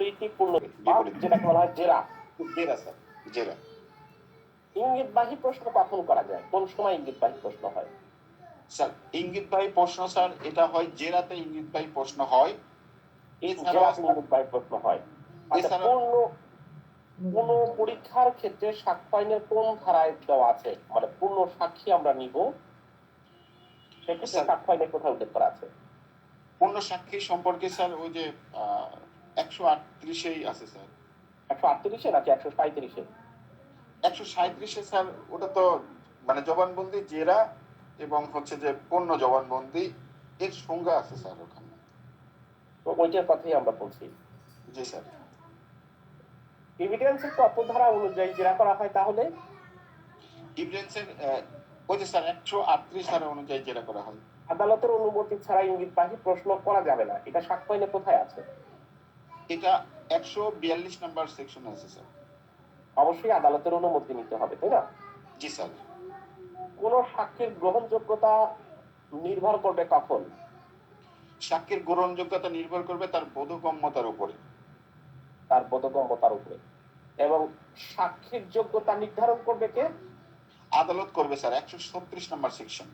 স্মৃতিপূর্ণ যেটাকে বলা হয় জেরা। জেরা স্যার, জেরা। ইঙ্গিতবাহী প্রশ্ন কখন করা যায়, কোন সময় ইঙ্গিতবাহী প্রশ্ন হয়? স্যার ইঙ্গিতবাহী প্রশ্ন স্যার এটা হয় জেরাতে ইঙ্গিতবাহী প্রশ্ন হয়। এছাড়াও ইঙ্গিতবাহী প্রশ্ন হয়। আচ্ছা, কোন পরীক্ষার ক্ষেত্রে সাক্ষ্য আইনের কোন ধারায় দেওয়া আছে, মানে পূর্ণ সাক্ষী আমরা নিব, সেক্ষেত্রে সাক্ষ্য আইনে কোথায় উল্লেখ করা আছে? পূর্ণ সাক্ষী সম্পর্কে স্যার ওই যে 138-এই আছে স্যার। 138-এ নাকি 137-এ? 137-এ স্যার। ওটা তো মানে জবানবন্দি, জেরা এবং হচ্ছে যে পূর্ণ জবানবন্দি এর সংজ্ঞা আছে স্যার ওখানে। তো ওইটার কথাই আমরা বলছি। জি স্যার। এভিডেন্সের কত ধারা অনুযায়ী জেরা করা হয় তাহলে? এভিডেন্সের ওই যে স্যার 138 ধারা অনুযায়ী জেরা করা হয়। আদালতের অনুমতি ছাড়া ইঙ্গিতবাহী প্রশ্ন করা যাবে না, এটা সাক্ষ্য আইনে কোথায় আছে? এটা 142 নাম্বার সেকশনে আছে স্যার। অবশ্যই আদালতের অনুমতি নিতে হবে, তাই না? জি স্যার। কোন সাক্ষীর গ্রহণযোগ্যতা নির্ভর করবে কখন? সাক্ষীর গ্রহণযোগ্যতা নির্ভর করবে তার বোধগম্যতার উপরে। তার বোধগম্যতার উপরে। এবং সাক্ষীর যোগ্যতা নির্ধারণ করবে কে? আদালত করবে স্যার, 136 নাম্বার সেকশন।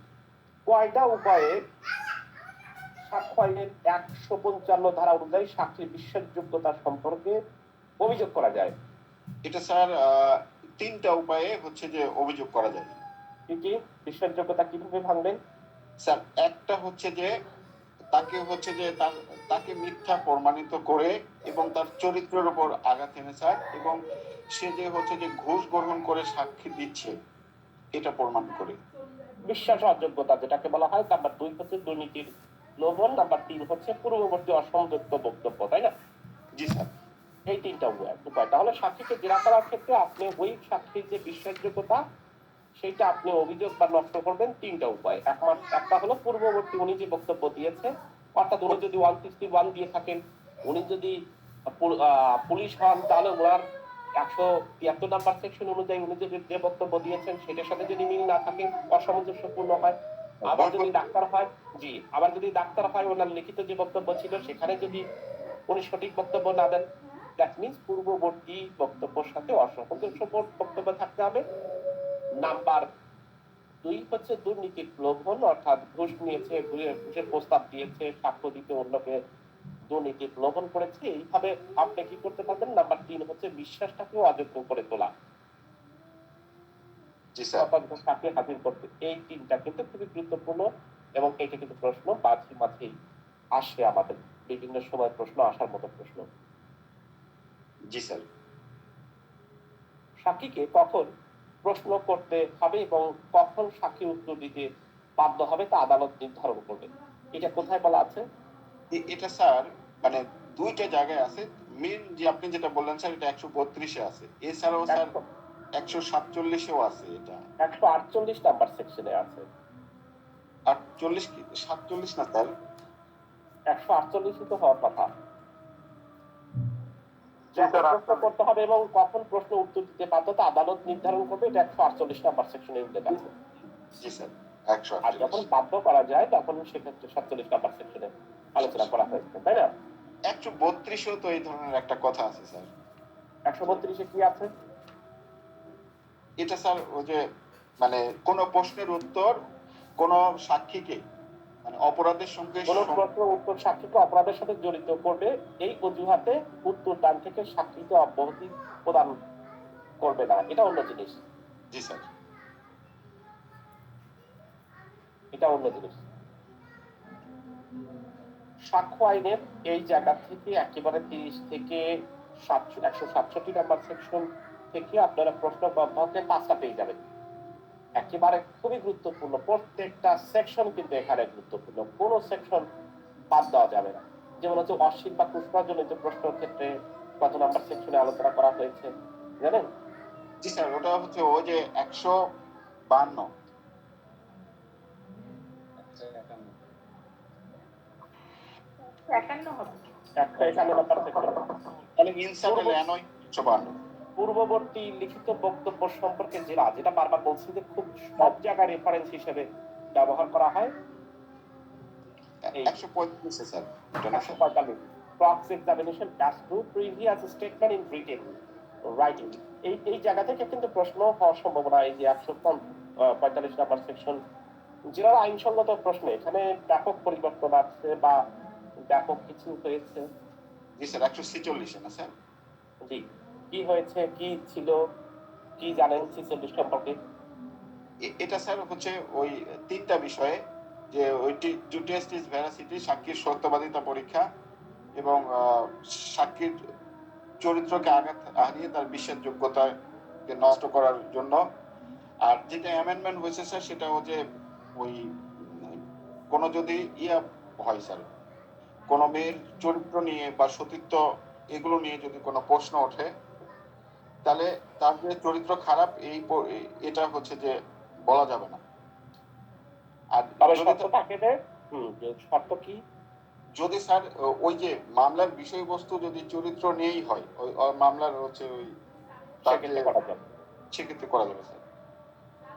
কয়টা উপায়ে সাক্ষ্য আইনের 155 ধারা অনুযায়ী সাক্ষীর বিশ্বাসযোগ্যতা সম্পর্কে অভিযোগ করা যায়? এটা স্যার 3টা উপায়ে হচ্ছে যে অভিযোগ করা যায়। কি বিশ্বাসযোগ্যতা কিভাবে ভাঙবেন? স্যার একটা হচ্ছে যে তাকে হচ্ছে যে তাকে মিথ্যা প্রমাণিত করে এবং তার চরিত্রের উপর আঘাত এনে স্যার, এবং সে যে হচ্ছে যে ঘুষ গ্রহণ করে সাক্ষী দিচ্ছে এটা প্রমাণ করে। বিশ্বাস অযোগ্যতা যেটাকে বলা হয়। নাম্বার 2 হচ্ছে দুর্নীতির লোভন। নাম্বার 3 হচ্ছে পূর্ববর্তী অসংযুক্ত বক্তব্য, তাই না? জি স্যার। এই 3টা উপায়। তাহলে সাক্ষীকে জেরা করার ক্ষেত্রে আপনি ওই সাক্ষীর যে বিশ্বাসযোগ্যতা সেটা আপনি অভিযোগ বা নষ্ট করবেন 3টা উপায়। একটা হলো পূর্ববর্তী উনি যে বক্তব্য দিয়েছে, অর্থাৎ উনি যদি 161 দিয়ে থাকেন, উনি যদি পুলিশ হন, তাহলে ওনার 173 নাম্বার সেকশন অনুযায়ী উনি যে বক্তব্য দিয়েছেন সেটার সাথে যদি মিল না থাকে, অসামঞ্জস্যপূর্ণ হয়। আবার যদি ডাক্তার হয়, ওনার লিখিত যে বক্তব্য ছিল সেখানে যদি উনি সঠিক বক্তব্য না দেন, দ্যাট মিনস পূর্ববর্তী বক্তব্যের সাথে অসামঞ্জস্যপূর্ণ বক্তব্য থাকতে হবে। নাম্বার 2 হচ্ছে দুর্নীতির প্রলোভন, অর্থাৎ ঘুষ নিয়েছে, ঘুষের প্রস্তাব দিয়েছে, সাক্ষ্য দিতে অন্যকে দুর্নীতির প্রলোভন করেছে, এইভাবে আপনি কি করতে পারবেন। নাম্বার 3 হচ্ছে বিশ্বাসটাকেও অযোগ্য করে তোলা, সাক্ষী হাজির করতে। এই 3টা কিন্তু খুবই গুরুত্বপূর্ণ এবং এটা কিন্তু প্রশ্ন মাঝে মাঝেই আসে, আমাদের বিভিন্ন সময় প্রশ্ন আসার মতো প্রশ্ন। জি স্যার। সাক্ষীকে কখন প্রশ্ন করতে হবে এবং কখন সাক্ষী উত্তর দিতে বাধ্য হবে তা আদালত নির্ধারণ করবে। এটা কোথায় বলা আছে? এটা স্যার মানে 2টা জায়গায় আছে। মেন যে আপনি যেটা বললেন স্যার এটা 132-এ আছে, এছাড়াও স্যার 147-এও আছে। এটা 148 নাম্বার সেকশনে আছে। 48 কি 47 না স্যার? 148 তো হওয়ার কথা। প্রশ্ন করতে হবে এবং কখন প্রশ্ন উত্তর দিতে বাধ্য তা আদালত নির্ধারণ করবে, এটা 148 নাম্বার সেকশনে উল্লেখ আছে। জি স্যার। আর যখন বাধ্য করা যায় তখন সেক্ষেত্রে 47 নাম্বার সেকশনে আলোচনা করা হয়েছে, তাই না? 132-এও তো এই ধরনের একটা কথা আছে স্যার। 132-এ কি আছে? এটা স্যার ওই যে মানে কোন প্রশ্নের উত্তর কোন সাক্ষীকে মানে অপরাধের সঙ্গে কোন প্রশ্ন উত্তর সাক্ষীকে অপরাধের সাথে জড়িত করবে এই অজুহাতে উত্তর দান থেকে সাক্ষীকে অব্যাহতি প্রদান করবে না, এটা অন্য জিনিস। জি স্যার। এটা অন্য জিনিস। সাক্ষ্য আইনের এই জায়গা থেকে একেবারে 30 থেকে 167 নাম্বার সেকশন থেকে আপনারা প্রশ্ন অব্যাহতি 5টা পেয়ে যাবেন। একেবারে খুবই গুরুত্বপূর্ণ, প্রত্যেকটা সেকশন কিন্তু এখানে গুরুত্বপূর্ণ, কোন সেকশন বাদ দেওয়া যাবে না। যেমন হচ্ছে অশ্লীল বা কুসংস্কারজনিত প্রশ্নের ক্ষেত্রে কত নাম্বার সেকশনে আলোচনা করা হয়েছে জানেন? জি স্যার, ওটা হচ্ছে ওই যে 152 পূর্ববর্তী লিখিত বক্তব্য সম্পর্কে যেটা বারবার বলছি যে খুব সব জায়গায় রেফারেন্স হিসেবে ব্যবহার করা হয়। 145 sir. 145 cross examination as to previous statement in written writing. এই জায়গা থেকে কিন্তু প্রশ্ন হওয়ার সম্ভাবনা এই যে 145 নাম্বার সেকশন জেলার আইনসঙ্গত প্রশ্নে এখানে ব্যাপক পরিবর্তন আছে বা ব্যাপক কিছু হয়েছে। জি স্যার 146 না স্যার? জি, কি হয়েছে, কি ছিল, কি জানেন 46 সম্পর্কে? এটা স্যার হচ্ছে ওই তিনটা বিষয়ে, যে ওই টু টেস্ট ইজ ভেরাসিটি, সাক্ষীর সত্যবাদিতা পরীক্ষা, এবং সাক্ষীর চরিত্রকে আঘাত হারিয়ে তার বিশ্বাসযোগ্যতাকে নষ্ট করার জন্য। আর যেটা অ্যামেন্ডমেন্ট হয়েছে স্যার সেটা হচ্ছে ওই কোনো যদি হয় স্যার, কোনো মেয়ের চরিত্র নিয়ে বা সতীত্ব এগুলো নিয়ে যদি কোনো প্রশ্ন ওঠে, তাহলে তার যে চরিত্র খারাপ এটা হচ্ছে যে বলা যাবে না। আর তবে যদি শর্ত থাকে যে যে শর্ত কি? যদি স্যার ওই যে মামলার বিষয়বস্তু যদি চরিত্র নিয়েই হয়, ওই মামলার হচ্ছে ওই সেক্ষেত্রে করা যাবে। সেক্ষেত্রে করা যাবে স্যার।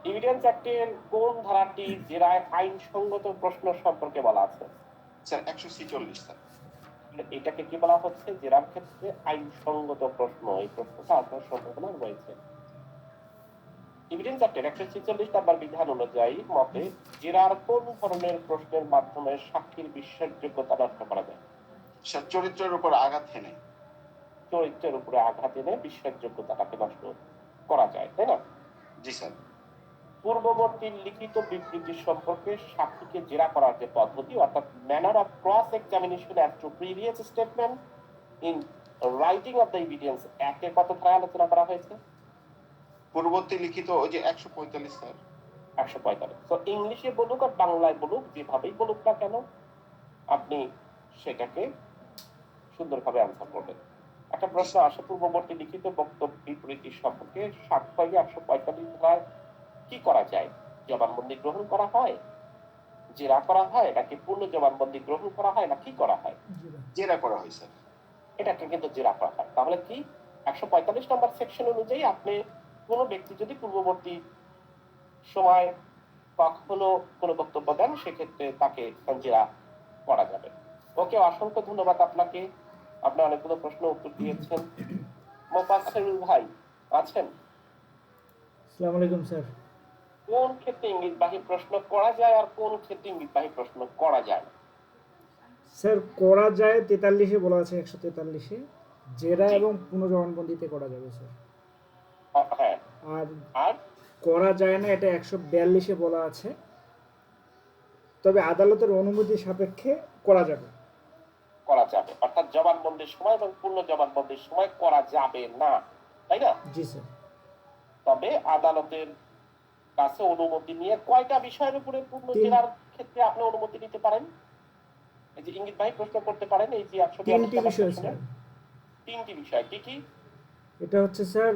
এভিডেন্স অ্যাক্টের কোন ধারাটি জেরায় আইনসঙ্গত প্রশ্ন সম্পর্কে বলা আছে? Sir 146 sir. এটাকে কি বলা হচ্ছে? জেরার ক্ষেত্রে আইনসঙ্গত প্রশ্ন, এই প্রশ্নটা আসার সম্ভাবনা রয়েছে। এভিডেন্স অ্যাক্টের 146 নাম্বার বিধান অনুযায়ী মতে জেরার কোন ধরনের প্রশ্নের মাধ্যমে সাক্ষীর বিশ্বাসযোগ্যতা নষ্ট করা যায়? স্যার চরিত্রের উপর আঘাত হেনে। চরিত্রের উপরে আঘাত এনে বিশ্বাসযোগ্যতাটাকে নষ্ট করা যায়, তাই না? জি স্যার। পূর্ববর্তী লিখিত বিবৃতি সম্পর্কে সাক্ষীকে জেরা করার যে পদ্ধতি, অর্থাৎ manner of cross examination as to previous statement in writing of the evidence অ্যাক্টে কত ধারায় আলোচনা করা হয়েছে? পূর্ববর্তী লিখিত ওই যে 145 স্যার। 145। তো ইংলিশে বলুক আর বাংলায় বলুক, যেভাবেই বলুক না কেন, আপনি সেটাকে সুন্দরভাবে আনসার করবেন। একটা প্রশ্ন আসে, পূর্ববর্তী লিখিত বক্তব্য বিবৃতি সম্পর্কে সাক্ষ্য 145 ধারায় কি করা যায়? জবানবন্দি গ্রহণ করা হয়, জেরা করা হয়, নাকি পূর্ণ জবানবন্দি গ্রহণ করা হয়, না কি করা হয়? জেরা করা হয় স্যার। এটাকে কিন্তু জেরা করা হয়। তাহলে কি 145 নম্বর সেকশন অনুযায়ী আপনি কোনো ব্যক্তি যদি পূর্ববর্তী সময় কখনো কোনো বক্তব্য দেন, সেক্ষেত্রে তাকে জেরা করা যাবে। ওকে, অসংখ্য ধন্যবাদ আপনাকে। আপনি অনেকগুলো প্রশ্ন উত্তর দিয়েছেন। মোফাজ্জল ভাই আছেন? আসসালামু আলাইকুম স্যার। কোন ক্ষেত্রে ইঙ্গিতবাহী প্রশ্ন করা যায় আর কোন ক্ষেত্রে ইঙ্গিতবাহী প্রশ্ন করা যায় না? স্যার করা যায় 43-এ বলা আছে, 143-এ জেরা এবং পুনর্জবানবন্দিতে করা যাবে স্যার। হ্যাঁ। আর আর করা যায় না এটা 142-এ বলা আছে, তবে আদালতের অনুমতি সাপেক্ষে করা যাবে। করা যাবে, অর্থাৎ জবানবন্দির সময় এবং পূর্ণ জবানবন্দির সময় করা যাবে না, তাই না? জি স্যার। তবে আদালতের কাছে অনুমতি নিয়ে কয়টা বিষয়ের উপরে পূর্ণ জেরার ক্ষেত্রে আপনি অনুমতি নিতে পারেন? এই যে ইঙ্গিতবাহী প্রশ্ন করতে পারেন এই যে 3টি বিষয় স্যার। 3টি বিষয় কি কি? এটা হচ্ছে স্যার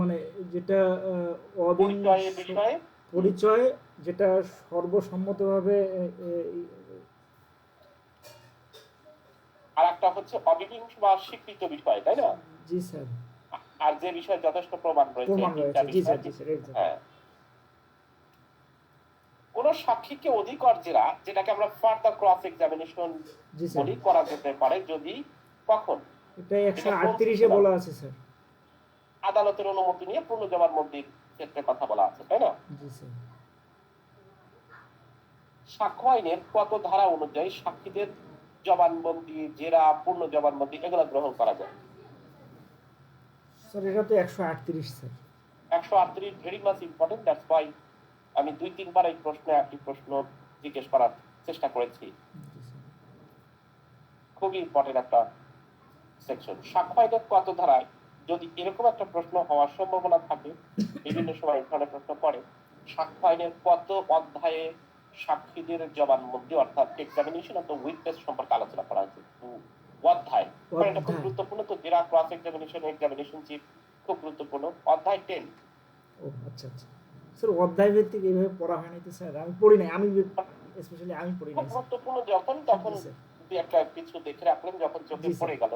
মানে যেটা পরিচয়ের বিষয়ে, পরিচয় যেটা সর্বসম্মতভাবে, আর একটা হচ্ছে অবিহিংস বা স্বীকৃত বিষয়, তাই না? জি স্যার। আর যে বিষয়ে যথেষ্ট প্রমাণ রয়েছে। জি স্যার, জি স্যার। হ্যাঁ। কোন সাক্ষীকে অধিকর জেরা, যেটাকে আমরা ফার্দার ক্রস এক্সামিনেশন বলি, করা যেতে পারে যদি কখন? এটা 138-এ বলা আছে স্যার। আদালতের অনুমতি নিয়ে পূর্ণ জবানবন্দির ক্ষেত্রে কথা বলা আছে, তাই না? জি স্যার। সাক্ষ্য আইনের কত ধারা অনুযায়ী সাক্ষীদের জবানবন্দি, জেরা, পূর্ণ জবানবন্দি এগুলো গ্রহণ করা যায়? স্যার এটা তো 138 sir. 138 very much important, that's why আমি 2-3 বার এই প্রশ্নে একই প্রশ্ন জিজ্ঞেস করার চেষ্টা করেছি। খুবই ইম্পর্টেন্ট একটা সেকশন। সাক্ষ্য আইনের কত ধারায়, যদি এরকম একটা প্রশ্ন হওয়ার সম্ভাবনা থাকে, বিভিন্ন সময় এখানে প্রশ্ন পড়ে, সাক্ষ্য আইনের কত অধ্যায়ে সাক্ষীদের জবানবন্দি অর্থাৎ এক্সামিনেশন অফ দ্য উইটনেস সম্পর্কে আলোচনা করা হয়েছে? অধ্যায়। এটা খুব গুরুত্বপূর্ণ। তো জেরা, ক্রস এক্সামিনেশন, এক্সামিনেশন চিফ খুব গুরুত্বপূর্ণ। অধ্যায় 10। ও আচ্ছা আচ্ছা স্যার, অধ্যায় ভিত্তিক এইভাবে পড়া হয়নি তো স্যার, আমি পড়ি নাই, আমি স্পেশালি আমি পড়ি নাই। খুব গুরুত্বপূর্ণ, যখন তখন যদি একটা কিছু দেখে রাখলেন, যখন চোখে পড়ে গেল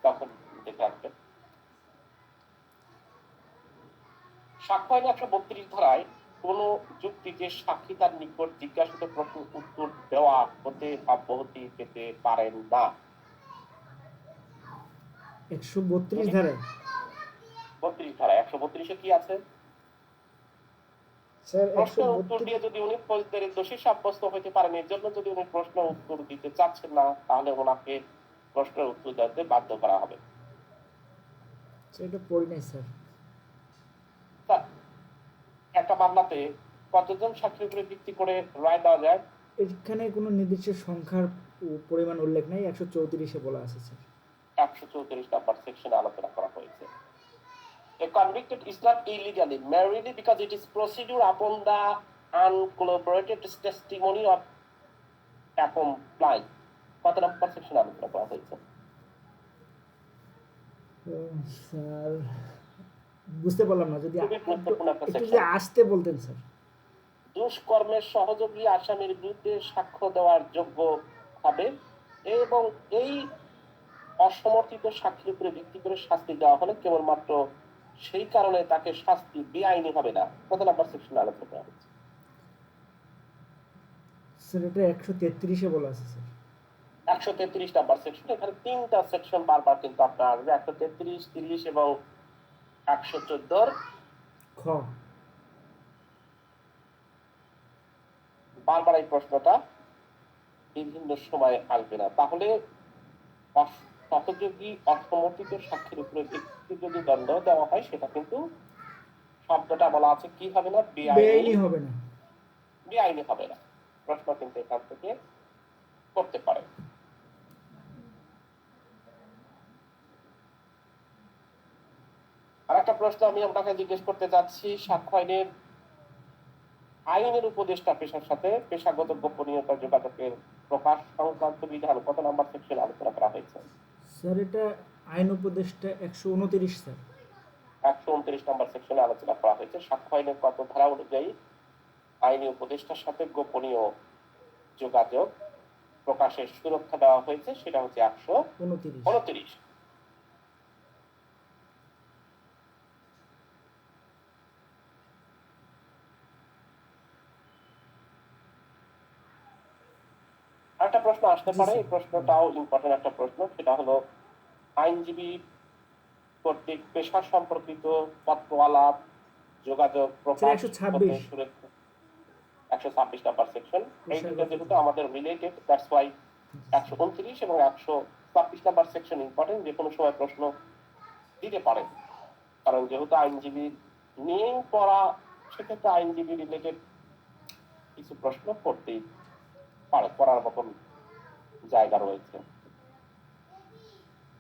তখন দেখে রাখবেন। সাক্ষ্য আইন 132 ধারায় কোন যুক্তিতে সাক্ষী তার নিকট জিজ্ঞাসিত প্রশ্ন উত্তর দেওয়া হতে অব্যাহতি পেতে পারেন না? 132 ধারায় 32 ধারা 132-এ কি আছে? স্যার প্রশ্নের উত্তর 132 দিয়ে যদি উনি ফৌজদারি দোষী সাব্যস্ত হতে পারেন, এর জন্য যদি উনি প্রশ্ন উত্তর দিতে চাচ্ছেন না, তাহলে ওনাকে প্রশ্নের উত্তর দিতে বাধ্য করা হবে। সেটা পড়ি নাই স্যার। স্যার, একটা মামলাতে কতজন সাক্ষীর উপরে ভিত্তি করে রায় দেওয়া যায়? এখানে কোনো নির্দিষ্ট সংখ্যার পরিমাণ উল্লেখ নাই, 134-এ বলা আছে স্যার। 134 নম্বর সেকশনে আলোচনা করা হয়েছে। A convicted is not illegally married because it is procedure upon the uncorroborated testimony of a complaint. কত নম্বর সেকশনে আলোচনা করা হয়েছে? স্যার বুঝতে পারলাম না, যদি খুবই গুরুত্বপূর্ণ একটা একটু section। যদি আসতে বলতেন স্যার। দুষ্কর্মের সহযোগী আসামির বিরুদ্ধে সাক্ষ্য দেওয়ার যোগ্য হবে এবং এই অসমর্থিত সাক্ষীর উপরে ভিত্তি করে শাস্তি দেওয়া হলে কেবলমাত্র সেই কারণে তাকে শাস্তি বেআইনি হবে না। কত নম্বর সেকশনে আলোচনা করা হয়েছে? স্যার এটা 133-এ বলা আছে স্যার। 133 number section. এখানে তিনটা সেকশন বারবার কিন্তু আপনার আসবে, 133, 30 এবং 114 খ। বারবার এই প্রশ্নটা বিভিন্ন সময় আসবে না। তাহলে সহযোগী অসমর্থিত সাক্ষীর উপরে ভিত্তি যদি দণ্ড দেওয়া হয়, সেটা কিন্তু শব্দটা বলা আছে কি হবে না? বেআইনি হবে না। বেআইনি হবে না। প্রশ্ন কিন্তু এখান থেকে করতে পারে। আর একটা প্রশ্ন আমি আপনাকে জিজ্ঞেস করতে যাচ্ছি, সাক্ষ্য আইনের উপদেষ্টা পেশার সাথে পেশাগত গোপনীয়তা যোগাযোগের প্রকাশ সংক্রান্ত বিধান কত নম্বর সেকশনে আলোচনা করা হয়েছে? স্যার এটা আইন উপদেষ্টা 129 স্যার। 129 নম্বর সেকশনে আলোচনা করা হয়েছে। সাক্ষ্য আইনের কত ধারা অনুযায়ী আইনি উপদেষ্টার সাথে গোপনীয় যোগাযোগ প্রকাশের সুরক্ষা দেওয়া হয়েছে? সেটা হচ্ছে 129। একটা প্রশ্ন আসতে পারে, এই প্রশ্নটাও ইম্পর্টেন্ট একটা প্রশ্ন, সেটা হলো আইনজীবী কর্তৃক পেশা সম্পর্কিত পত্র আলাপ যোগাযোগ প্রকাশ 126 নাম্বার সেকশন। এই দুটো যেহেতু আমাদের রিলেটেড, দ্যাটস ওয়াই 129 এবং 126 নাম্বার সেকশন ইম্পর্টেন্ট। যে কোনো সময় প্রশ্ন দিতে পারে, কারণ যেহেতু আইনজীবী নিয়েই পড়া, সেক্ষেত্রে আইনজীবী রিলেটেড কিছু প্রশ্ন করতেই পারে, পড়ার মতন জায়গা রয়েছে।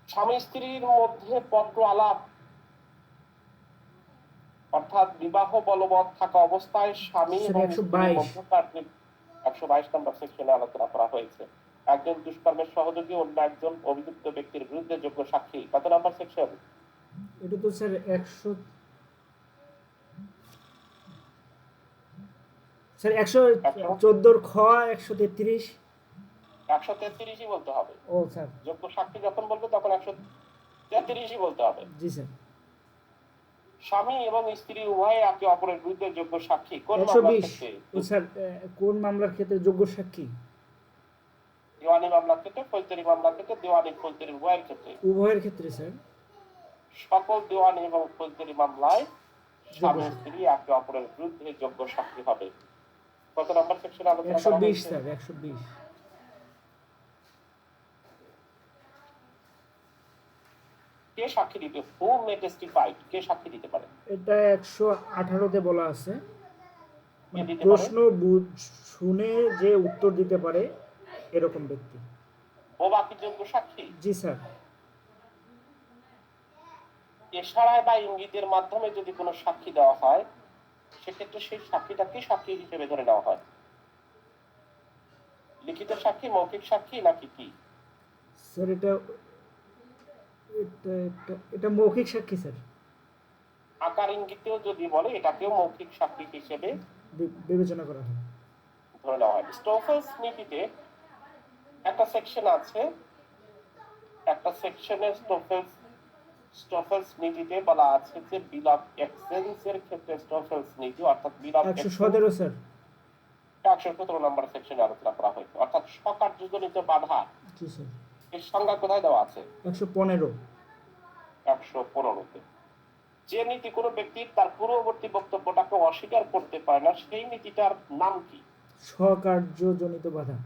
স্বামী স্ত্রীর মধ্যে পত্র আলাপ অর্থাৎ বিবাহ বলবৎ থাকা অবস্থায় স্বামী এবং স্ত্রীর মধ্যকার 122 নম্বর সেকশনে আলোচনা করা হয়েছে। একজন দুষ্কর্মের সহযোগী অন্য একজন অভিযুক্ত ব্যক্তির বিরুদ্ধে যোগ্য সাক্ষী কত নম্বর সেকশন? এটা তো স্যার 114 খ 133 133ই বলতে হবে। ও স্যার, যোগ্য সাক্ষী যখন বলবে তখন 133ই বলতে হবে। জি স্যার। স্বামী এবং স্ত্রী উভয়ে একে অপরের বিরুদ্ধে যোগ্য সাক্ষী কোন মামলার 120 ক্ষেত্রে? ও স্যার কোন মামলার ক্ষেত্রে যোগ্য সাক্ষী? দেওয়ানি মামলার ক্ষেত্রে, ফৌজদারি মামলার ক্ষেত্রে, দেওয়ানি ফৌজদারি উভয়ের ক্ষেত্রে। উভয়ের ক্ষেত্রে স্যার। সকল দেওয়ানি এবং ফৌজদারি মামলায় স্বামী স্ত্রী একে অপরের বিরুদ্ধে যোগ্য সাক্ষী হবে। কত নম্বর সেকশনে আলোচনা করা 120 হয়েছে? স্যার 120। কে সাক্ষী দিতে, হু মে টেস্টিফাই, কে সাক্ষী দিতে পারে? এটা 118-তে বলা আছে, কে দিতে পারে? প্রশ্ন শুনে যে উত্তর দিতে পারে এরকম ব্যক্তি। ও বাকি যোগ্য সাক্ষী? জি স্যার। ইশারায় বা ইঙ্গিতের মাধ্যমে যদি কোনো সাক্ষী দেওয়া হয়, সেক্ষেত্রে সেই সাক্ষীটাকে সাক্ষী হিসেবে ধরে নেওয়া হয়। লিখিত সাক্ষী, মৌখিক সাক্ষী নাকি কি? স্যার এটা এটা এটা এটা মৌখিক সাক্ষী স্যার। আকার ইঙ্গিতেও যদি বলে, এটাকেও মৌখিক সাক্ষী হিসেবে বিবেচনা করা হয়, ধরে নেওয়া হয়। স্টোফেলস নীতিতে একটা সেকশন আছে, একটা সেকশনে স্টোফেলস নীতিতে বলা আছে যে বিল অফ এক্সচেঞ্জ এর ক্ষেত্রে স্টোফেলস নীতি অর্থাৎ বিল অফ 117 স্যার। 117 নম্বর সেকশনে আলোচনা করা হয়েছে। অর্থাৎ সকার্যজনিত বাধা, জি স্যার। এর সংজ্ঞা কোথায় দেওয়া আছে? 115 115-তে যে নীতি কোনো ব্যক্তি তার পূর্ববর্তী বক্তব্যটাকে অস্বীকার করতে পারে না সেই নীতিটার নাম কি? স্বকার্যজনিত বাধা।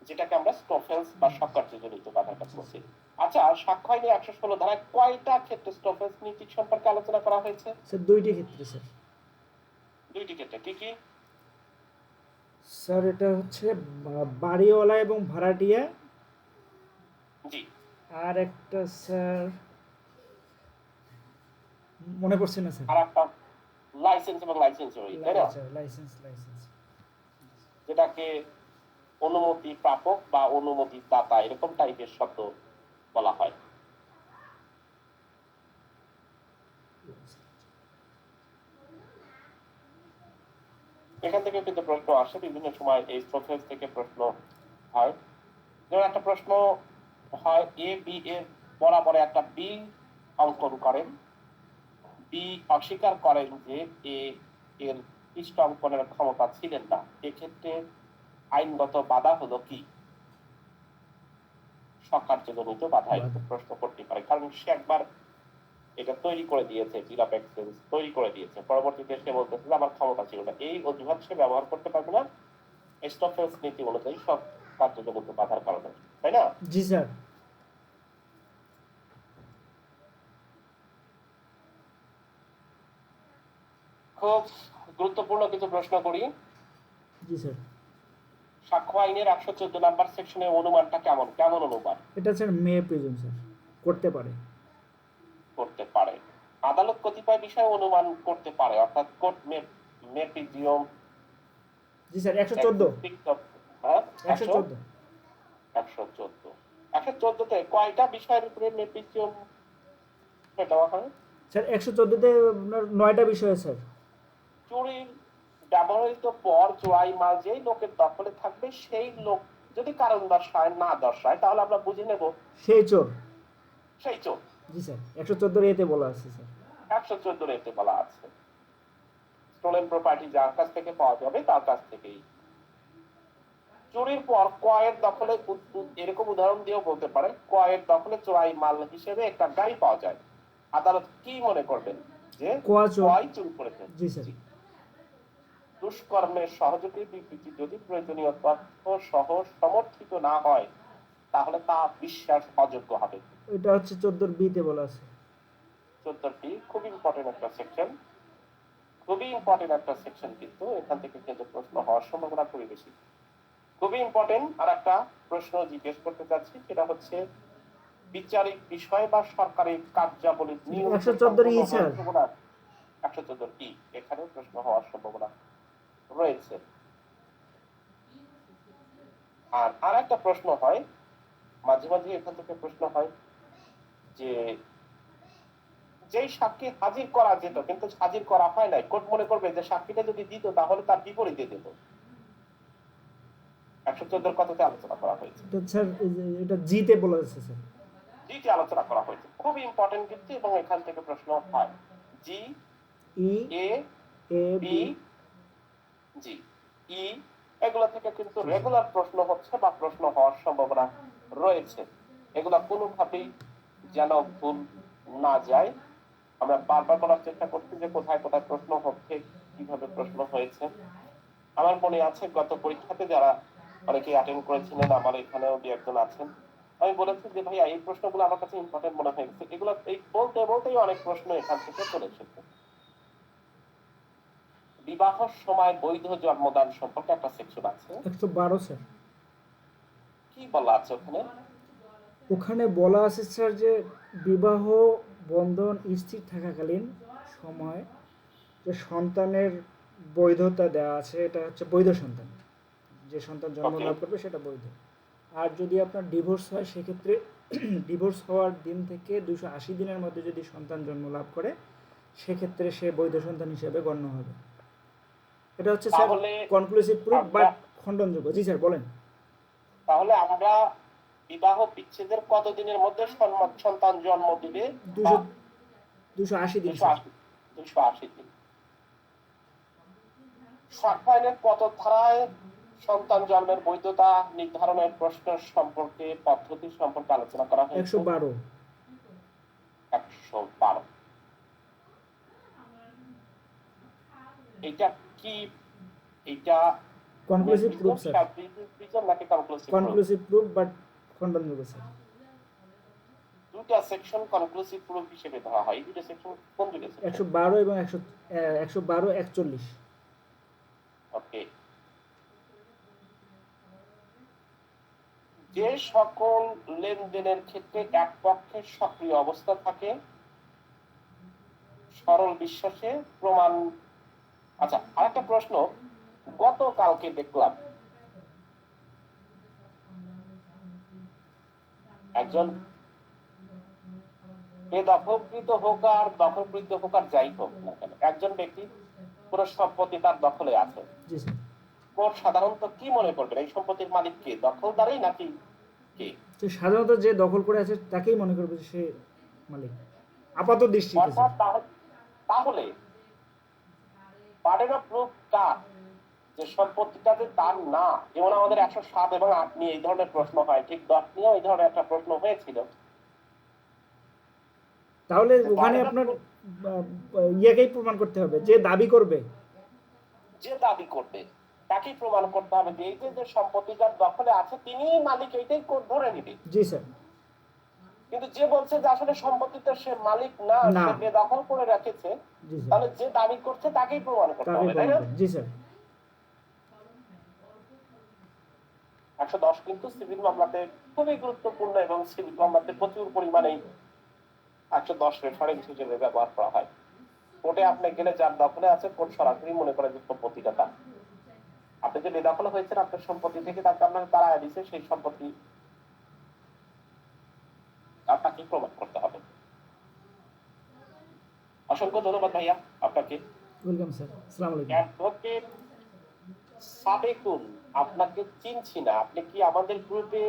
যেটাকে আমরা স্টফেন্স বা স্বকার্যজনিত বাধাটা বলছি। আচ্ছা, সাক্ষ্য আইনে 116 ধারায় কয়টা ক্ষেত্রে স্টফেন্স নীতি সম্পর্কে আলোচনা করা হয়েছে? স্যার দুইটি ক্ষেত্রে স্যার। দুইটি ক্ষেত্রে, কি কি? স্যার এটা হচ্ছে বাড়িওয়ালা এবং ভাড়াটিয়া, জি। আর একটা স্যার মনে পড়ছে না স্যার। আর একটা লাইসেন্স এবং লাইসেন্সরি, তাই না? লাইসেন্স যেটাকে অনুমতি প্রাপক বা অনুমতি দাতা এরকম টাইপের শব্দ বলা হয়। এখান থেকে কিন্তু প্রশ্ন আসে বিভিন্ন সময়, এই স্টফেন্স থেকে প্রশ্ন হয়। যেমন একটা প্রশ্ন হয়, এ বি এর বরাবর একটা বি অঙ্কন করেন, বি অস্বীকার করেন যে এ এর পৃষ্ঠ অঙ্কনের ক্ষমতা ছিলেন না, এক্ষেত্রে আইনগত বাধা হলো কি? স্বকার্যজনিত বাধা এরকম প্রশ্ন করতে পারে, কারণ সে একবার এটা তৈরি করে দিয়েছে, বিল অফ এক্সচেঞ্জ তৈরি করে দিয়েছে, পরবর্তীতে সে বলতেছে যে আমার ক্ষমতা ছিল না, এই অজুহাত সে ব্যবহার করতে পারবে না স্টফেন্স নীতি অনুযায়ী সব কার্যজনিত বাধার কারণে, তাই না? জি স্যার। খুব গুরুত্বপূর্ণ কিছু প্রশ্ন করি। জি স্যার। সাক্ষ্য আইনের 114 নাম্বার সেকশনের অনুমানটা কেমন কেমন অনুমান এটা স্যার মে প্রিজম স্যার করতে পারে। করতে পারে? আদালত কতিপয় বিষয়ে অনুমান করতে পারে, অর্থাৎ কোর্ট মেপিজিয়ম। জি স্যার 114। হ্যাঁ 114। 114 কয়টা বিষয়ের উপরে মেপিজিয়ম দেওয়া হয়? স্যার 114-তে আপনার 9টা বিষয় স্যার। চুরির ব্যবহৃত পর জোয়াই মাল যেই লোকের দখলে থাকবে সেই লোক যদি কারণ দর্শায় না দর্শায় তাহলে আমরা বুঝে নেব সেই চোর। সেই চোর। জি স্যার 114-এতে বলা আছে স্যার। 114-এতে বলা আছে স্টোলেন প্রপার্টি যার কাছ থেকে পাওয়া যাবে তার কাছ থেকেই। চুরির পর ক্রয়ের দখলে, এরকম উদাহরণ দিয়েও বলতে পারে, ক্রয়ের দখলে চোরাই মাল হিসেবে একটা গাড়ি পাওয়া যায়, আদালত কি মনে করবেন? যে ক্রয় চুরি করেছে। জি স্যার। দুষ্কর্মের সহযোগী বিবৃতি যদি প্রয়োজনীয় তথ্য সহ সমর্থিত না হয় তাহলে তা বিশ্বাস অযোগ্য হবে। এটা হচ্ছে 14B-তে বলা আছে। 14B খুব ইম্পর্টেন্ট একটা সেকশন, খুবই ইম্পর্টেন্ট একটা সেকশন, কিন্তু এখান থেকে কিন্তু প্রশ্ন হওয়ার সম্ভাবনা খুবই বেশি, খুবই ইম্পর্টেন্ট। আর একটা প্রশ্ন জিজ্ঞেস করতে চাচ্ছি, সেটা হচ্ছে বিচারিক বিষয় বা সরকারি কার্যাবলী নিয়োগ 114E স্যার। 114E এখানে প্রশ্ন হওয়ার সম্ভাবনা রয়েছে। আর একটা প্রশ্ন হয় মাঝে মাঝে, এখান থেকে প্রশ্ন হয় যে যেই সাক্ষী হাজির করা যেত কিন্তু হাজির করা হয় নাই, কোর্ট মনে করবে যে সাক্ষীটা যদি দিত তাহলে তার বিপরীতে দিত। 114 কথাতে আলোচনা করা হয়েছে। স্যার এটা জিতে বলা আছে স্যার। জিতে আলোচনা করা হয়েছে, খুব ইম্পর্টেন্ট কিন্তু, এবং এখান থেকে প্রশ্ন হয়। জি ই এ বি জি ই এগুলা থেকে কিন্তু রেগুলার প্রশ্ন হচ্ছে বা প্রশ্ন হওয়ার সম্ভাবনা রয়েছে। এগুলা কোনোভাবেই যেন ভুল না যায়, আমরা বারবার বলার চেষ্টা করছি যে কোথায় কোথায় প্রশ্ন হচ্ছে, কিভাবে প্রশ্ন হয়েছে। আমার মনে আছে গত পরীক্ষাতে যারা অনেকে অ্যাটেন্ড করেছিলেন, আমার এখানেও দু একজন আছেন, আমি বলেছি যে ভাইয়া এই প্রশ্নগুলো আমার কাছে ইম্পর্টেন্ট মনে হয়ে গেছে, এগুলো এই বলতে বলতেই অনেক প্রশ্ন এখান থেকে চলে এসেছে। বিবাহ সময় বৈধ জন্মদান সম্পর্কে একটা সেকশন আছে, 112 স্যার। কি বলা আছে ওখানে? ওখানে বলা আছে স্যার যে বিবাহ বন্ধন স্থির থাকাকালীন সময় যে সন্তানের বৈধতা দেওয়া আছে, এটা হচ্ছে বৈধ সন্তান, যে সন্তান জন্ম লাভ করবে সেটা বৈধ। আর যদি আপনার ডিভোর্স হয় সেক্ষেত্রে ডিভোর্স হওয়ার দিন থেকে 280 দিনের মধ্যে যদি সন্তান জন্ম লাভ করে সেক্ষেত্রে সে বৈধ সন্তান হিসেবে গণ্য হবে। এটা হচ্ছে স্যার কনক্লুসিভ প্রুফ বাট খণ্ডনযোগ্য। জি স্যার বলেন। তাহলে আমরা বিবাহ বিচ্ছেদের কত দিনের মধ্যে সন্তান জন্ম দিবে? 280 দিন। 280 দিন। সাক্ষ্য আইনের কত ধারায় সন্তান জন্মের বৈধতা নির্ধারণের প্রশ্ন সম্পর্কে, পদ্ধতি সম্পর্কে আলোচনা করা হয়েছে? এটা কি, এটা কনক্লুসিভ প্রুফ স্যার, নাকি কনক্লুসিভ? কনক্লুসিভ প্রুফ বাট খণ্ডনযোগ্য স্যার। দুটা সেকশন কনক্লুসিভ প্রুফ হিসেবে ধরা হয়। এই দুটো সেকশন কোন দুটো সেকশন? 112 এবং 112 41। ওকে। যে সকল লেনদেনের ক্ষেত্রে এক পক্ষের সক্রিয় অবস্থা থাকে, সরল বিশ্বাসে প্রমাণ। আচ্ছা, আরেকটা প্রশ্ন, গতকালকে দেখলাম একজন দখলকৃত হোক আর দখলকৃত হোক আর যাই হোক না কেন, একজন ব্যক্তি পুরো সম্পত্তি তার দখলে আছে। জি স্যার। কোর্ট সাধারণত কি মনে করবেন, এই সম্পত্তির মালিক কে, দখলদারই নাকি কে? তো সাধারণত যে দখল করে আছে তাকেই মনে করবে যে সে মালিক, আপাত দৃষ্টিতে অর্থাৎ স্যার। তাহলে বার্ডেন অফ প্রুফ কার, যে সম্পত্তিটা যে তার না। যেমন আমাদের 107 এবং 8 নিয়ে এই ধরনের প্রশ্ন হয়, ঠিক 10 নিয়েও এই ধরনের একটা প্রশ্ন হয়েছিল। তাহলে ওখানে আপনার ইয়েকেই প্রমাণ করতে হবে, যে দাবি করবে। যে দাবি করবে তাকেই প্রমাণ করতে হবে যে এই যে সম্পত্তি যার দখলে আছে তিনিই মালিক, এইটাই কোর্ট ধরে নিবে। জি স্যার। কিন্তু যে বলছে যে আসলে সম্পত্তিতে সে মালিক না, না। সে বেদখল করে রেখেছে, জি স্যার। তাহলে যে দাবি করছে তাকেই প্রমাণ করতে তাকেই হবে, তাই প্রমাণ না? করবে। জি স্যার। 110 কিন্তু সিভিল মামলাতে খুবই গুরুত্বপূর্ণ এবং সিভিল মামলাতে প্রচুর পরিমাণে 110 রেফারেন্স হিসেবে ব্যবহার করা হয়। কোর্টে আপনি গেলে যার দখলে আছে, কোর্ট সরাসরি মনে করে যে সম্পত্তিটা তার। আপনি যে বেদখল হয়েছেন আপনার সম্পত্তি থেকে, তাকে আপনাকে তাড়ায় দিচ্ছে, সেই সম্পত্তি আপনাকে প্রমাণ করতে হবে। অসংখ্য ধন্যবাদ ভাইয়া আপনাকে। Welcome sir. আসসালামু আলাইকুম। অ্যাডভোকেট সাবেকুন, আপনাকে চিনছি না, আপনি কি আমাদের গ্রুপে